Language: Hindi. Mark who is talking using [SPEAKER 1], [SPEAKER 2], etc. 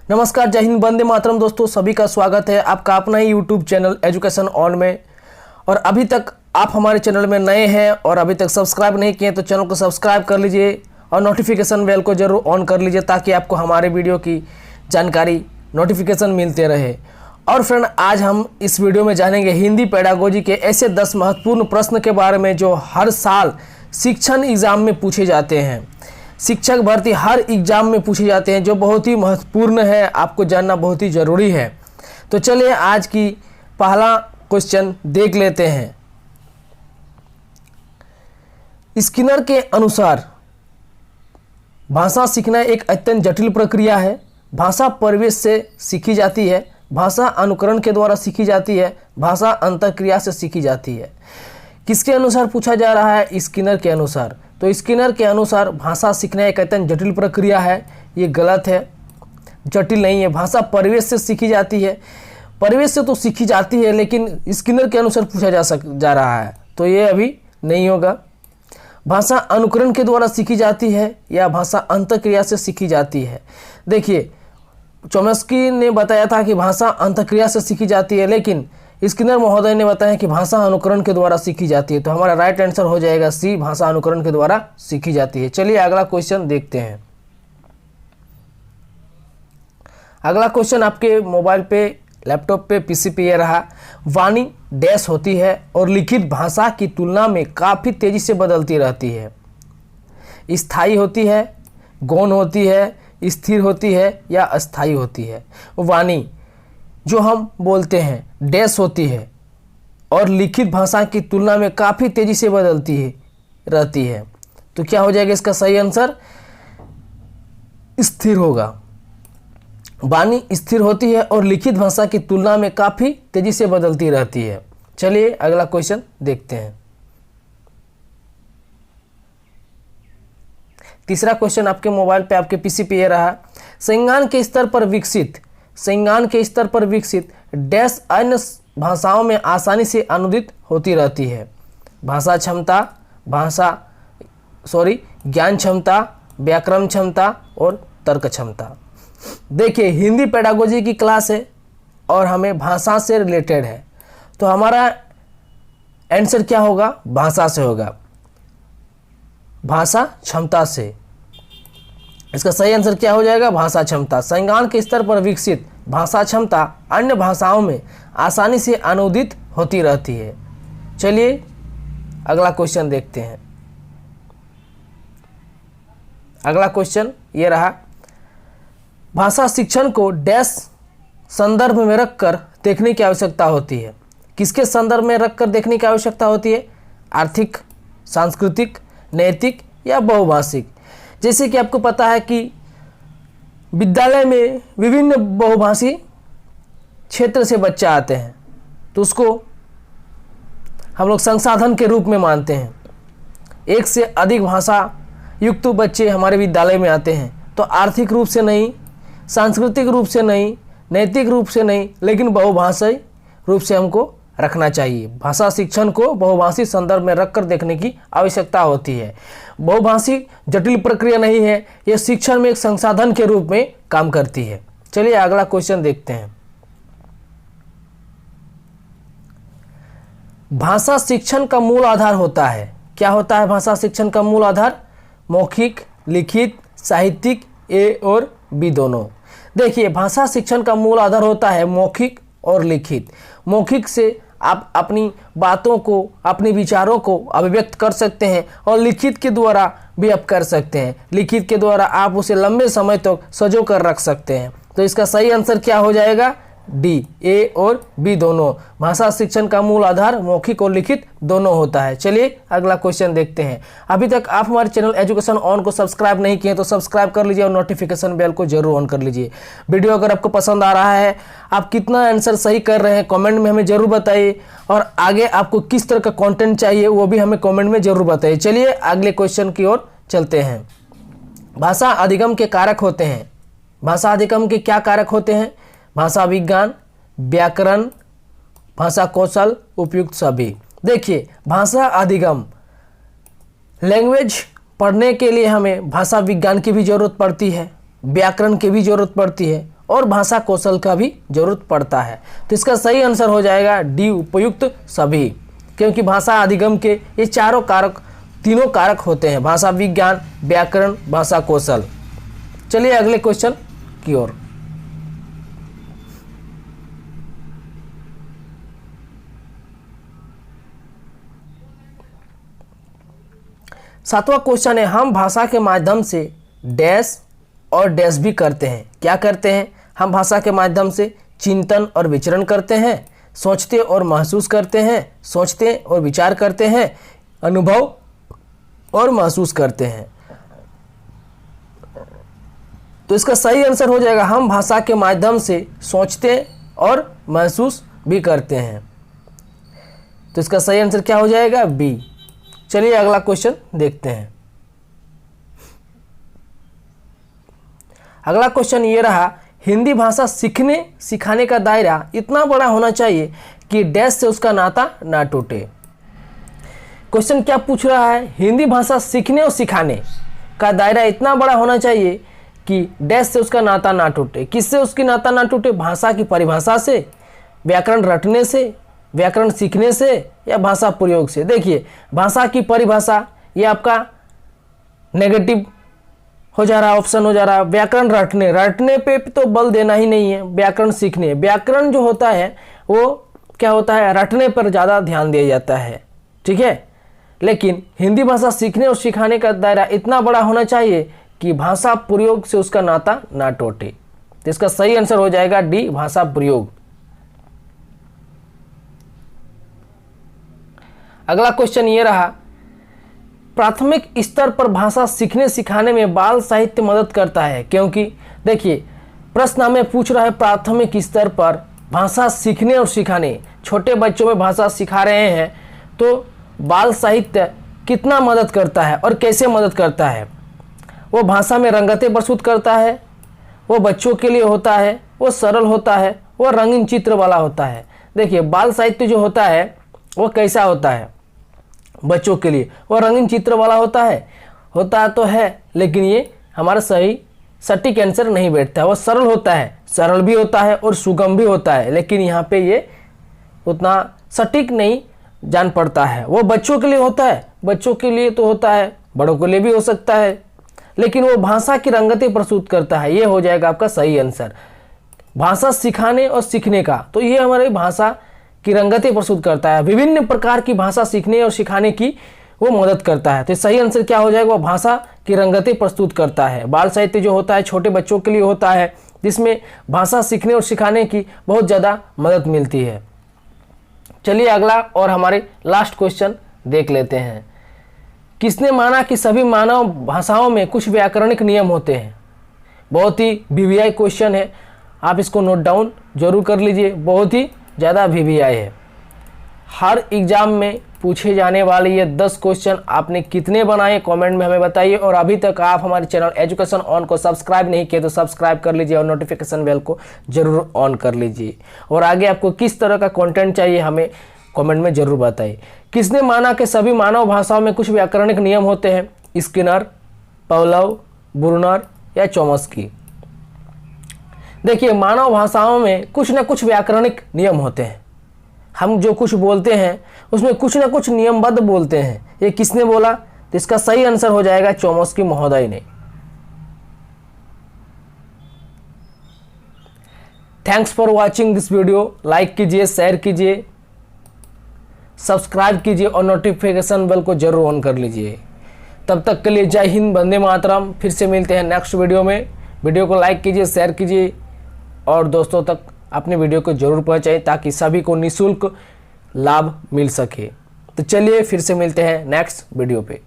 [SPEAKER 1] नमस्कार, जय हिंद, वंदे मातरम। दोस्तों सभी का स्वागत है आपका अपना ही यूट्यूब चैनल एजुकेशन ऑन में। और अभी तक आप हमारे चैनल में नए हैं और अभी तक सब्सक्राइब नहीं किए तो चैनल को सब्सक्राइब कर लीजिए और नोटिफिकेशन बेल को ज़रूर ऑन कर लीजिए ताकि आपको हमारे वीडियो की जानकारी नोटिफिकेशन मिलते रहे। और फ्रेंड, आज हम इस वीडियो में जानेंगे हिंदी पेडागोजी के ऐसे 10 महत्वपूर्ण प्रश्न के बारे में जो हर साल शिक्षण एग्ज़ाम में पूछे जाते हैं। शिक्षक भर्ती हर एग्ज़ाम में पूछे जाते हैं जो बहुत ही महत्वपूर्ण है, आपको जानना बहुत ही ज़रूरी है। तो चलिए आज की पहला क्वेश्चन देख लेते हैं। स्किनर के अनुसार भाषा सीखना एक अत्यंत जटिल प्रक्रिया है। भाषा परिवेश से सीखी जाती है, भाषा अनुकरण के द्वारा सीखी जाती है, भाषा अंतःक्रिया से सीखी जाती है। किसके अनुसार पूछा जा रहा है? स्किनर के अनुसार। तो स्किनर के अनुसार भाषा सीखना एक अत्यंत जटिल प्रक्रिया है, ये गलत है। जटिल नहीं है, भाषा परिवेश से सीखी जाती है। परिवेश से तो सीखी जाती है लेकिन स्किनर के अनुसार पूछा जा रहा है तो ये अभी नहीं होगा। भाषा अनुकरण के द्वारा सीखी जाती है या भाषा अंतःक्रिया से सीखी जाती है। देखिए, चोम्स्की ने बताया था कि भाषा अंतःक्रिया से सीखी जाती है, लेकिन स्किनर महोदय ने बताया कि भाषा अनुकरण के द्वारा सीखी जाती है। तो हमारा राइट आंसर हो जाएगा सी, भाषा अनुकरण के द्वारा सीखी जाती है। चलिए अगला क्वेश्चन देखते हैं। अगला क्वेश्चन आपके मोबाइल पे, लैपटॉप पे, पीसी पे ये रहा। वाणी डैश होती है और लिखित भाषा की तुलना में काफ़ी तेजी से बदलती रहती है। स्थायी होती है, गौण होती है, स्थिर होती है या अस्थायी होती है। वाणी जो हम बोलते हैं डैश होती है और लिखित भाषा की तुलना में काफ़ी तेज़ी से बदलती रहती है। तो क्या हो जाएगा इसका सही आंसर? स्थिर होगा। वाणी स्थिर होती है और लिखित भाषा की तुलना में काफ़ी तेज़ी से बदलती रहती है। चलिए अगला क्वेश्चन देखते हैं। तीसरा क्वेश्चन आपके मोबाइल पे, आपके पीसी पे ये रहा। संज्ञान के स्तर पर विकसित डैश अन्य भाषाओं में आसानी से अनुदित होती रहती है। ज्ञान क्षमता, व्याकरण क्षमता और तर्क क्षमता। देखिए, हिंदी पेडागोजी की क्लास है और हमें भाषा से रिलेटेड है, तो हमारा आंसर क्या होगा? भाषा से होगा, भाषा क्षमता से। इसका सही आंसर क्या हो जाएगा? भाषा क्षमता। संज्ञान के स्तर पर विकसित भाषा क्षमता अन्य भाषाओं में आसानी से अनुदित होती रहती है। चलिए अगला क्वेश्चन देखते हैं। अगला क्वेश्चन ये रहा। भाषा शिक्षण को डैश संदर्भ में रखकर देखने की आवश्यकता होती है। किसके संदर्भ में रखकर देखने की आवश्यकता होती है? आर्थिक, सांस्कृतिक, नैतिक या बहुभाषिक। जैसे कि आपको पता है कि विद्यालय में विभिन्न बहुभाषी क्षेत्र से बच्चे आते हैं, तो उसको हम लोग संसाधन के रूप में मानते हैं। एक से अधिक भाषा युक्त बच्चे हमारे विद्यालय में आते हैं, तो आर्थिक रूप से नहीं, सांस्कृतिक रूप से नहीं, नैतिक रूप से नहीं, लेकिन बहुभाषी रूप से हमको रखना चाहिए। भाषा शिक्षण को बहुभाषी संदर्भ में रखकर देखने की आवश्यकता होती है। बहुभाषी जटिल प्रक्रिया नहीं है, यह शिक्षण में एक संसाधन के रूप में काम करती है। चलिए अगला क्वेश्चन देखते हैं। भाषा शिक्षण का मूल आधार होता है। क्या होता है भाषा शिक्षण का मूल आधार? मौखिक, लिखित, साहित्यिक, ए और बी दोनों। देखिए, भाषा शिक्षण का मूल आधार होता है मौखिक और लिखित। मौखिक से आप अपनी बातों को, अपने विचारों को अभिव्यक्त कर सकते हैं और लिखित के द्वारा भी आप कर सकते हैं। लिखित के द्वारा आप उसे लंबे समय तक सजो कर रख सकते हैं। तो इसका सही आंसर क्या हो जाएगा? डी, ए और बी दोनों। भाषा शिक्षण का मूल आधार मौखिक और लिखित दोनों होता है। चलिए अगला क्वेश्चन देखते हैं। अभी तक आप हमारे चैनल एजुकेशन ऑन को सब्सक्राइब नहीं किए तो सब्सक्राइब कर लीजिए और नोटिफिकेशन बेल को जरूर ऑन कर लीजिए। वीडियो अगर आपको पसंद आ रहा है, आप कितना आंसर सही कर रहे हैं कमेंट में हमें जरूर बताइए, और आगे आपको किस तरह का कॉन्टेंट चाहिए वो भी हमें कॉमेंट में जरूर बताइए। चलिए अगले क्वेश्चन की ओर चलते हैं। भाषा अधिगम के कारक होते हैं। भाषा अधिगम के क्या कारक होते हैं? भाषा विज्ञान, व्याकरण, भाषा कौशल, उपयुक्त सभी। देखिए, भाषा अधिगम, लैंग्वेज पढ़ने के लिए हमें भाषा विज्ञान की भी ज़रूरत पड़ती है, व्याकरण की भी ज़रूरत पड़ती है और भाषा कौशल का भी जरूरत पड़ता है। तो इसका सही आंसर हो जाएगा डी, उपयुक्त सभी, क्योंकि भाषा अधिगम के ये तीनों कारक होते हैं, भाषा विज्ञान, व्याकरण, भाषा कौशल। चलिए अगले क्वेश्चन की ओर। सातवां क्वेश्चन है, हम भाषा के माध्यम से डैश और डैश भी करते हैं। क्या करते हैं? हम भाषा के माध्यम से चिंतन और विचरण करते हैं, सोचते और महसूस करते हैं, सोचते और विचार करते हैं, अनुभव और महसूस करते हैं। तो इसका सही आंसर हो जाएगा हम भाषा के माध्यम से सोचते और महसूस भी करते हैं। तो इसका सही आंसर क्या हो जाएगा? बी। चलिए अगला क्वेश्चन देखते हैं। अगला क्वेश्चन ये रहा, हिंदी भाषा सीखने सिखाने का दायरा इतना बड़ा होना चाहिए कि डैश से उसका नाता ना टूटे। क्वेश्चन क्या पूछ रहा है? हिंदी भाषा सीखने और सिखाने का दायरा इतना बड़ा होना चाहिए कि डैश से उसका नाता ना टूटे। किससे उसकी नाता ना टूटे? भाषा की परिभाषा से, व्याकरण रटने से, व्याकरण सीखने से, या भाषा प्रयोग से। देखिए, भाषा की परिभाषा ये आपका नेगेटिव हो जा रहा, ऑप्शन हो जा रहा। व्याकरण रटने पे तो बल देना ही नहीं है। व्याकरण सीखने, व्याकरण जो होता है वो क्या होता है? रटने पर ज़्यादा ध्यान दिया जाता है, ठीक है। लेकिन हिंदी भाषा सीखने और सिखाने का दायरा इतना बड़ा होना चाहिए कि भाषा प्रयोग से उसका नाता ना टूटे। तो इसका सही आंसर हो जाएगा डी, भाषा प्रयोग। अगला क्वेश्चन ये रहा, प्राथमिक स्तर पर भाषा सीखने सिखाने में बाल साहित्य मदद करता है, क्योंकि देखिए प्रश्न हमें पूछ रहा है प्राथमिक स्तर पर भाषा सीखने और सिखाने, छोटे बच्चों में भाषा सिखा रहे हैं, तो बाल साहित्य कितना मदद करता है और कैसे मदद करता है। वो भाषा में रंगतें प्रस्तुत करता है, वो बच्चों के लिए होता है, वो सरल होता है, वो रंगीन चित्र वाला होता है। देखिए बाल साहित्य जो होता है वो कैसा होता है? बच्चों के लिए वो रंगीन चित्र वाला होता तो है, लेकिन ये हमारा सही सटीक आंसर नहीं बैठता है। वो सरल होता है, सरल भी होता है और सुगम भी होता है, लेकिन यहाँ पे ये उतना सटीक नहीं जान पड़ता है। वो बच्चों के लिए होता है, बच्चों के लिए तो होता है, बड़ों के लिए भी हो सकता है, लेकिन वो भाषा की रंगतें प्रस्तुत करता है। ये हो जाएगा आपका सही आंसर। भाषा सिखाने और सीखने का, तो ये हमारी भाषा की रंगतें प्रस्तुत करता है। विभिन्न प्रकार की भाषा सीखने और सिखाने की वो मदद करता है। तो सही आंसर क्या हो जाएगा? वो भाषा की रंगतें प्रस्तुत करता है। बाल साहित्य जो होता है छोटे बच्चों के लिए होता है, जिसमें भाषा सीखने और सिखाने की बहुत ज़्यादा मदद मिलती है। चलिए अगला और हमारे लास्ट क्वेश्चन देख लेते हैं। किसने माना कि सभी मानव भाषाओं में कुछ व्याकरणिक नियम होते हैं? बहुत ही वीवीआई क्वेश्चन है, आप इसको नोट डाउन जरूर कर लीजिए। बहुत ही ज़्यादा वीवीआई है। हर एग्ज़ाम में पूछे जाने वाले ये 10 क्वेश्चन आपने कितने बनाए कमेंट में हमें बताइए। और अभी तक आप हमारे चैनल एजुकेशन ऑन को सब्सक्राइब नहीं किए तो सब्सक्राइब कर लीजिए और नोटिफिकेशन बेल को जरूर ऑन कर लीजिए। और आगे आपको किस तरह का कंटेंट चाहिए हमें कमेंट में जरूर बताइए। किसने माना कि सभी मानव भाषाओं में कुछ व्याकरणिक नियम होते हैं? स्किनर, पवलव, ब्रूनर या चॉम्स्की। देखिए मानव भाषाओं में कुछ ना कुछ व्याकरणिक नियम होते हैं। हम जो कुछ बोलते हैं उसमें कुछ ना कुछ नियमबद्ध बोलते हैं। ये किसने बोला? तो इसका सही आंसर हो जाएगा चॉम्स्की महोदय ने। Thanks for watching this video. Like कीजिए, शेयर कीजिए, सब्सक्राइब कीजिए और नोटिफिकेशन बेल को जरूर ऑन कर लीजिए। तब तक के लिए जय हिंद, वंदे मातरम। फिर से मिलते हैं नेक्स्ट वीडियो में। वीडियो को लाइक कीजिए, शेयर कीजिए और दोस्तों तक अपने वीडियो को जरूर पहुंचाएं ताकि सभी को निःशुल्क लाभ मिल सके। तो चलिए फिर से मिलते हैं नेक्स्ट वीडियो पे।